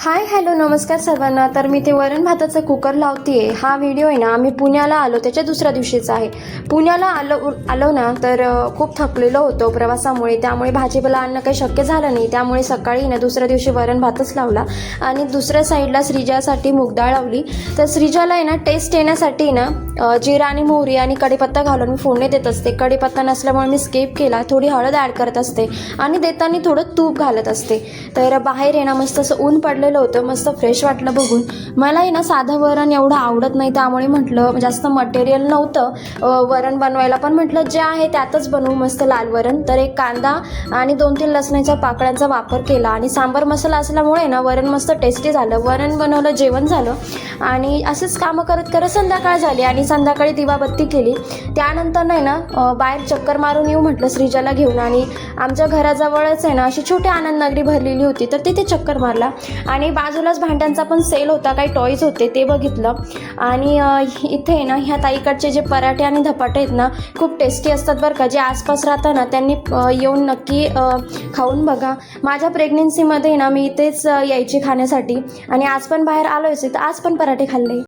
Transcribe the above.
Hi hello नमस्कार सर्वांना. तर मी ते वरण भाताचं कुकर लावते. हा व्हिडिओ आहे ना, आम्ही पुण्याला आलो त्याच्या दुसऱ्या दिवशीचा आहे. पुण्याला आलो ना, तर खूप थकलेलो होतो प्रवासामुळे, त्यामुळे भाजीपाला आणणं काही शक्य झालं नाही. त्यामुळे सकाळी ना दुसऱ्या दिवशी वरण भातच लावला आणि दुसऱ्या साईडला श्रीजासाठी मूगडाळ लावली. तर श्रीजाला आहे ना टेस्ट येण्यासाठी ना जिरा आणि मोहरी आणि कढीपत्ता घालून मी फोडणी देत असते. कढीपत्ता नसल्यामुळे मी स्किप केला. थोडी हळद ॲड करत असते आणि देताना थोडं तूप घालत असते. तर बाहेर आहे ना मस्त असं ऊन पडलेलं होतं, मस्त फ्रेश वाटलं बघून. मला आहे ना साधं वरण एवढं आवडत नाही, त्यामुळे म्हटलं जास्त मटेरियल नव्हतं वरण बनवायला, पण म्हटलं जे आहे त्यातच बनवू मस्त लाल वरण. तर एक कांदा आणि 2-3 लसणाच्या पाकळ्यांचा वापर केला आणि सांबार मसाला असल्यामुळे ना वरण मस्त टेस्टी झालं. वरण बनवलं, जेवण झालं आणि असेच कामं करत करत संध्याकाळ झाली आणि संध्याकाळी दिवाबत्ती केली. त्यानंतर नाही ना बाहेर चक्कर मारून येऊ म्हटलं श्रीजाला घेऊन, आणि आमच्या घराजवळच आहे ना अशी छोटी आनंद नगरी भरलेली होती, तर तिथे चक्कर मारला आणि बाजूलाच भांड्यांचा पण सेल होता, काही टॉईज होते ते बघितलं. आणि इथे ना ह्या ताईकडचे जे पराठे आणि धपाटे आहेत ना खूप टेस्टी असतात बरं का. जे आसपास राहतात ना त्यांनी येऊन नक्की खाऊन बघा. माझ्या प्रेग्नेन्सीमध्ये ना मी इथेच यायची खाण्यासाठी आणि आज पण बाहेर आलो आहे तर आज पण पराठे खाल्ले.